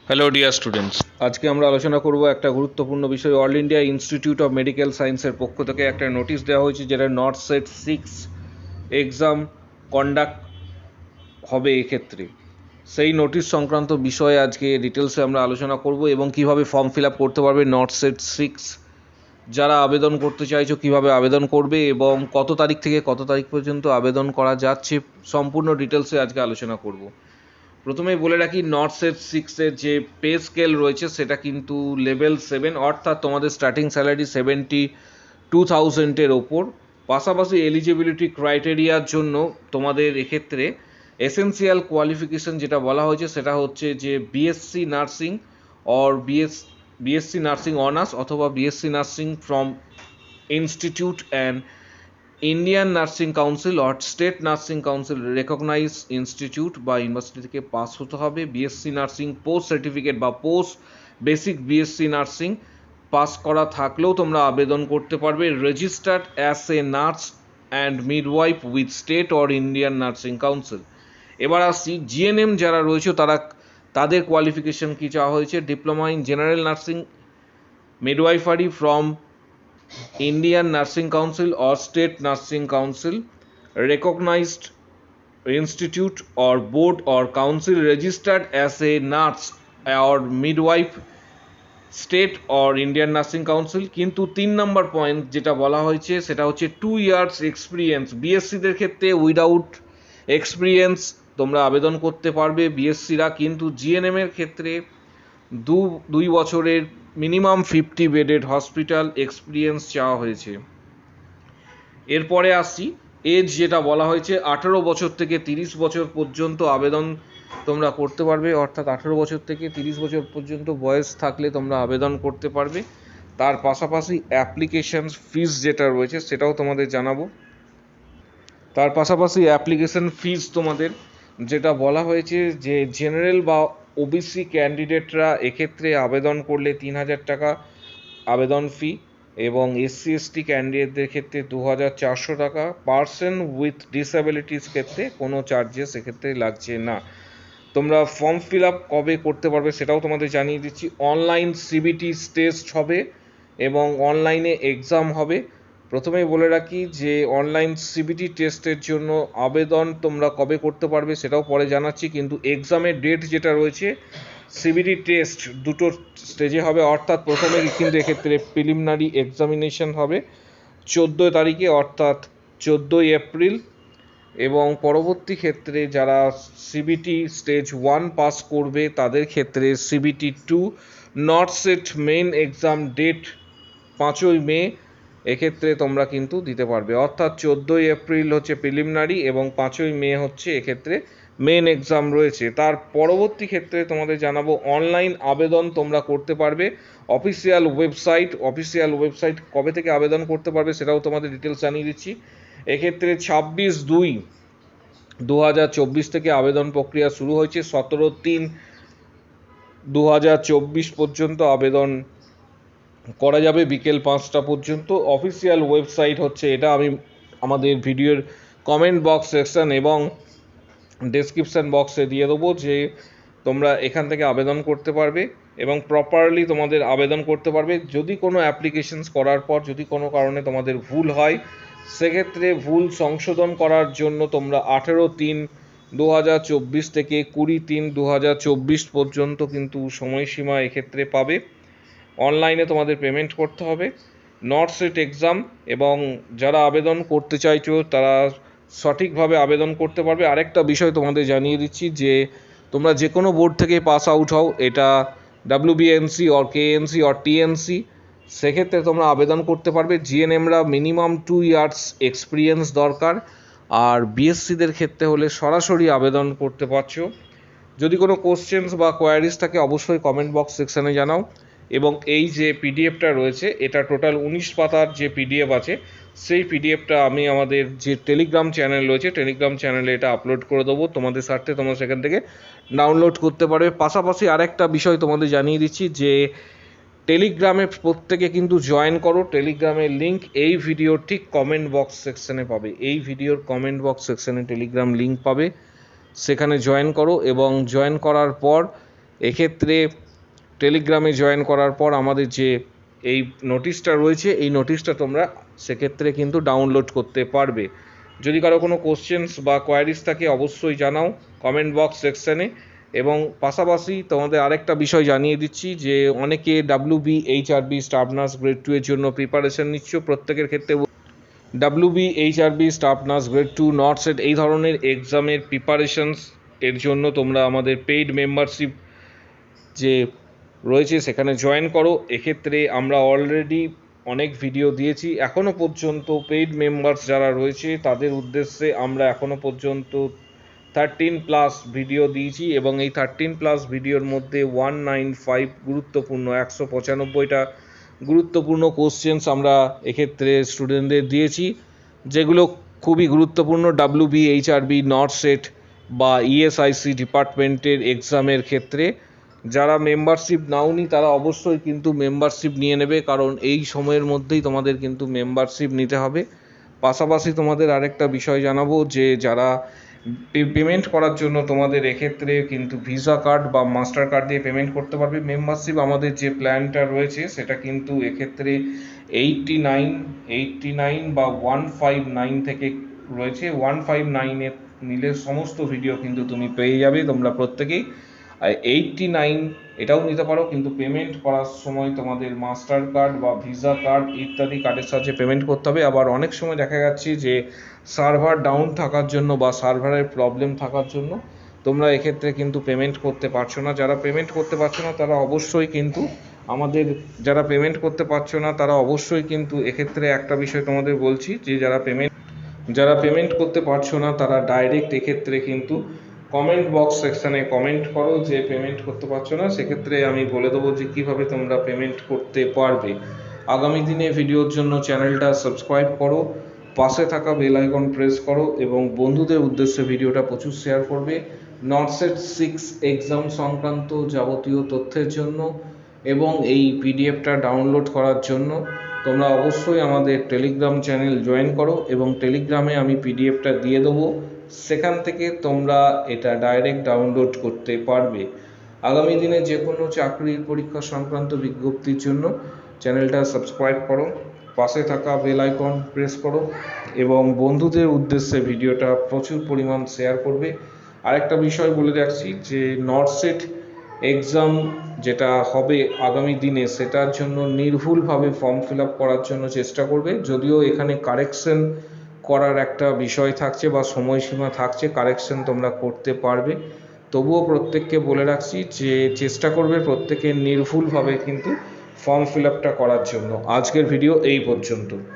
Hello dear students, আজকে আমরা আলোচনা করব একটা গুরুত্বপূর্ণ বিষয়। All India institute of medical সায়েন্সের পক্ষ থেকে একটা নোটিশ দেওয়া হয়েছে, যেটা নট সেট 6 এক্সাম কন্ডাক্ট হবে এক্ষেত্রে। সেই নোটিশ সংক্রান্ত বিষয়ে আজকে ডিটেলসে আমরা আলোচনা করব এবং কিভাবে ফর্ম ফিল আপ করতে পারবে নট সেট 6 যারা আবেদন করতে চাইছো কিভাবে আবেদন করবে এবং কত তারিখ থেকে কত তারিখ পর্যন্ত আবেদন করা যাচ্ছে, সম্পূর্ণ ডিটেলসে আজকে আলোচনা করব। প্রথমেই বলে রাখি, নট সেট 6-এর যে পে স্কেল রয়েছে সেটা কিন্তু লেভেল 7, অর্থাৎ তোমাদের স্টার্টিং স্যালারি 72,000-এর ওপর। পাশাপাশি এলিজিবিলিটি ক্রাইটেরিয়ার জন্য তোমাদের এক্ষেত্রে এসেন্সিয়াল কোয়ালিফিকেশন যেটা বলা হয়েছে সেটা হচ্ছে যে BSc nursing or BSc nursing honours অথবা BSc nursing from institute and Indian nursing council or state nursing council recognise institute বা ইউনিভার্সিটি থেকে পাস হতে হবে। বিএসসি নার্সিং পোস্ট সার্টিফিকেট বা post basic BSc nursing pass করা থাকলেও তোমরা আবেদন করতে পারবে। Registered as a nurse and midwife with state or Indian nursing council. এবার আসছি জিএনএম যারা রয়েছে তাদের কোয়ালিফিকেশন কী চাওয়া হয়েছে। Diploma in general nursing midwifery from Indian Nursing Council or State Nursing Council, recognized institute or board or council registered as a nurse or midwife, state or Indian nursing council. কিন্তু 3 নম্বর point যেটা বলা হয়েছে সেটা হচ্ছে 2 years experience. বিএসসিদের ক্ষেত্রে without experience তোমরা আবেদন করতে পারবে বিএসসিরা, কিন্তু জিএনএম এর ক্ষেত্রে 2 বছরের মিনিমাম 50 বেডেড হসপিটাল এক্সপিরিয়েন্স চাওয়া হয়েছে। এরপরে আসছি এজ যেটা বলা হয়েছে, 18 বছর থেকে 30 বছর পর্যন্ত আবেদন তোমরা করতে পারবে, অর্থাৎ 18 বছর থেকে 30 বছর পর্যন্ত বয়স থাকলে তোমরা আবেদন করতে পারবে। তার পাশাপাশি অ্যাপ্লিকেশন ফিস যেটা রয়েছে সেটাও তোমাদের জানাবো। তার পাশাপাশি অ্যাপ্লিকেশন ফিস তোমাদের যেটা বলা হয়েছে যে জেনারেল বা ওবিসি ক্যান্ডিডেটরা এক্ষেত্রে আবেদন করলে 3,000 টাকা আবেদন ফি, এবং এসসি এসটি ক্যান্ডিডেটদের ক্ষেত্রে 2,400 টাকা। পার্সন উইথ ডিসএবিলিটিস ক্ষেত্রে কোনো চার্জেস এক্ষেত্রে লাগছে না। তোমরা ফর্ম ফিল আপ কবে করতে পারবে সেটাও তোমাদের জানিয়ে দিচ্ছি। অনলাইন সিবিটি টেস্ট হবে এবং অনলাইনে এক্সাম হবে। প্রথমেই বলে রাখি যে অনলাইন সিবিটি টেস্টের জন্য আবেদন তোমরা কবে করতে পারবে সেটাও পরে জানাচ্ছি, কিন্তু এক্সামের ডেট যেটা রয়েছে, সিবিটি টেস্ট দুটো স্টেজে হবে, অর্থাৎ প্রথমে কিন্তু এক্ষেত্রে প্রিলিমিনারি এক্সামিনেশন হবে 14 তারিখে, অর্থাৎ 14ই এপ্রিল, এবং পরবর্তী ক্ষেত্রে যারা সিবিটি স্টেজ 1 পাস করবে তাদের ক্ষেত্রে CBT 2 NORCET main exam date 5ই মে এক্ষেত্রে তোমরা কিন্তু দিতে পারবে, অর্থাৎ 14ই এপ্রিল হচ্ছে প্রিলিমিনারি এবং 5ই মে হচ্ছে এক্ষেত্রে মেন এক্সাম রয়েছে। তার পরবর্তী ক্ষেত্রে তোমাদের জানাবো অনলাইন আবেদন তোমরা করতে পারবে অফিসিয়াল ওয়েবসাইট কবে থেকে আবেদন করতে পারবে সেটাও তোমাদের ডিটেলস জানিয়ে দিচ্ছি। এক্ষেত্রে 26/2/2024 থেকে আবেদন প্রক্রিয়া শুরু হয়েছে। 17/3/2024 পর্যন্ত আবেদন করা যাবে বিকেল 5টা পর্যন্ত। অফিসিয়াল ওয়েবসাইট হচ্ছে এটা, আমি আমাদের ভিডিওর কমেন্ট বক্স সেকশন এবং ডেসক্রিপশন বক্সে দিয়ে দেবো যে তোমরা এখান থেকে আবেদন করতে পারবে এবং প্রপারলি তোমাদের আবেদন করতে পারবে। যদি কোনো অ্যাপ্লিকেশনস করার পর যদি কোনো কারণে তোমাদের ভুল হয় সেক্ষেত্রে ভুল সংশোধন করার জন্য তোমরা 18/3/2024 থেকে 20/3/2024 পর্যন্ত কিন্তু সময়সীমা এক্ষেত্রে পাবে। অনলাইনে তোমাদের পেমেন্ট করতে হবে। নট সেট এক্সাম, এবং যারা আবেদন করতে চাইছো তারা সঠিকভাবে আবেদন করতে পারবে। আরেকটা বিষয় তোমাদের জানিয়ে দিচ্ছি যে তোমরা যে কোনো বোর্ড থেকে পাস আউট হও, এটা WBNC or KNC or TNC, সেক্ষেত্রে তোমরা আবেদন করতে পারবে। জিএনএমরা মিনিমাম 2 years এক্সপিরিয়েন্স দরকার, আর বিএসসিদের ক্ষেত্রে হলে সরাসরি আবেদন করতে পারছো। যদি কোনো কোশ্চেন্স বা কোয়ারিজ থাকে অবশ্যই কমেন্ট বক্স সেকশানে জানাও। এবং এই যে পিডিএফটা রয়েছে এটা টোটাল 19 পাতার যে পিডিএফ আছে, সেই পিডিএফটা আমি আমাদের যে টেলিগ্রাম চ্যানেল রয়েছে টেলিগ্রাম চ্যানেলে এটা আপলোড করে দেবো তোমাদের স্বার্থে, তোমরা সেখান থেকে ডাউনলোড করতে পারবে। পাশাপাশি আরেকটা বিষয় তোমাদের জানিয়ে দিচ্ছি যে টেলিগ্রামে প্রত্যেকে কিন্তু জয়েন করো। টেলিগ্রামের লিঙ্ক এই ভিডিওর ঠিক কমেন্ট বক্স সেকশানে পাবে, এই ভিডিওর কমেন্ট বক্স সেকশানে টেলিগ্রাম লিঙ্ক পাবে, সেখানে জয়েন করো এবং জয়েন করার পর এক্ষেত্রে টেলিগ্রামে জয়েন করার পর আমাদের যে এই নোটিশটা রয়েছে এই নোটিশটা তোমরা সেক্ষেত্রে কিন্তু ডাউনলোড করতে পারবে। যদি কারো কোনো কোশ্চেন্স বা কোয়ারিজ থাকে অবশ্যই জানাও কমেন্ট বক্স সেকশানে। এবং পাশাপাশি তোমাদের আরেকটা বিষয় জানিয়ে দিচ্ছি যে অনেকে WBHRB স্টাফ নার্স গ্রেড 2 এর জন্য প্রিপারেশন নিচ্ছ। প্রত্যেকের ক্ষেত্রে WBHRB staff nurse grade 2 not set এই ধরনের এক্সামের প্রিপারেশনস এর জন্য তোমরা আমাদের পেইড মেম্বারশিপ যে রয়েছে সেখানে জয়েন করো। এক্ষেত্রে আমরা অলরেডি অনেক ভিডিও দিয়েছি। এখনও পর্যন্ত পেইড মেম্বার্স যারা রয়েছে তাদের উদ্দেশ্যে আমরা এখনও পর্যন্ত 13+ ভিডিও দিয়েছি এবং এই 13+ ভিডিওর মধ্যে 195 গুরুত্বপূর্ণ 195টা গুরুত্বপূর্ণ কোশ্চেন্স আমরা এক্ষেত্রে স্টুডেন্টদের দিয়েছি, যেগুলো খুবই গুরুত্বপূর্ণ WBHRB নট সেট বা ESIC ডিপার্টমেন্টের এক্সামের ক্ষেত্রে। যারা মেম্বারশিপ নাওনি তারা অবশ্যই কিন্তু মেম্বারশিপ নিয়ে নেবে, কারণ এই সময়ের মধ্যেই তোমাদের কিন্তু মেম্বারশিপ নিতে হবে। পাশাপাশি তোমাদের আরেকটা বিষয় জানাবো যে যারা পেমেন্ট করার জন্য তোমাদের এক্ষেত্রে কিন্তু ভিসা কার্ড বা মাস্টার কার্ড দিয়ে পেমেন্ট করতে পারবে। মেম্বারশিপ আমাদের যে প্ল্যানটা রয়েছে সেটা কিন্তু এক্ষেত্রে 89 বা 159 থেকে রয়েছে। 159 নিলে সমস্ত ভিডিও কিন্তু তুমি পেয়ে যাবে তোমরা প্রত্যেকেই। আর 89 এটাও নিতে পারো, কিন্তু পেমেন্ট করার সময় তোমাদের মাস্টার কার্ড বা ভিসা কার্ড ইত্যাদি কার্ডের সাহায্যে পেমেন্ট করতে হবে। আবার অনেক সময় দেখা যাচ্ছে যে সার্ভার ডাউন থাকার জন্য বা সার্ভারের প্রবলেম থাকার জন্য তোমরা এক্ষেত্রে কিন্তু পেমেন্ট করতে পারছো না। যারা পেমেন্ট করতে পারছো না তারা অবশ্যই কিন্তু যারা পেমেন্ট করতে পারছো না তারা অবশ্যই কিন্তু এক্ষেত্রে একটা বিষয় তোমাদের বলছি যে যারা পেমেন্ট করতে পারছো না তারা ডাইরেক্ট এক্ষেত্রে কিন্তু কমেন্ট বক্স সেকশানে কমেন্ট করো যে পেমেন্ট করতে পারছো না। সেক্ষেত্রে আমি বলে দেবো যে কীভাবে তোমরা পেমেন্ট করতে পারবে। আগামী দিনে ভিডিওর জন্য চ্যানেলটা সাবস্ক্রাইব করো, পাশে থাকা বেল আইকন প্রেস করো এবং বন্ধুদের উদ্দেশ্যে ভিডিওটা প্রচুর শেয়ার করবে। নট সেট 6 এক্সাম সংক্রান্ত যাবতীয় তথ্যের জন্য এবং এই পিডিএফটা ডাউনলোড করার জন্য তোমরা অবশ্যই আমাদের টেলিগ্রাম চ্যানেল জয়েন করো এবং টেলিগ্রামে আমি পিডিএফটা দিয়ে দেবো, সেখান থেকে তোমরা এটা ডাইরেক্ট ডাউনলোড করতে পারবে। আগামী দিনে যে কোনো চাকরির পরীক্ষা সংক্রান্ত বিজ্ঞপ্তির জন্য চ্যানেলটা সাবস্ক্রাইব করো, পাশে থাকা বেল আইকন প্রেস করো এবং বন্ধুদের উদ্দেশ্যে ভিডিওটা প্রচুর পরিমাণ শেয়ার করবে। আরেকটা বিষয় বলে রাখছি যে নট সেট এক্সাম যেটা হবে আগামী দিনে সেটার জন্য নির্ভুলভাবে ফর্ম ফিল আপ করার জন্য চেষ্টা করবে। যদিও এখানে কারেকশন করার একটা বিষয় থাকছে বা সময়সীমা থাকছে, কারেকশন তোমরা করতে পারবে, তবুও প্রত্যেককে বলে রাখছি যে চেষ্টা করবে প্রত্যেকে নির্ভুলভাবে কিন্তু ফর্ম ফিল আপটা করার জন্য। আজকের ভিডিও এই পর্যন্ত।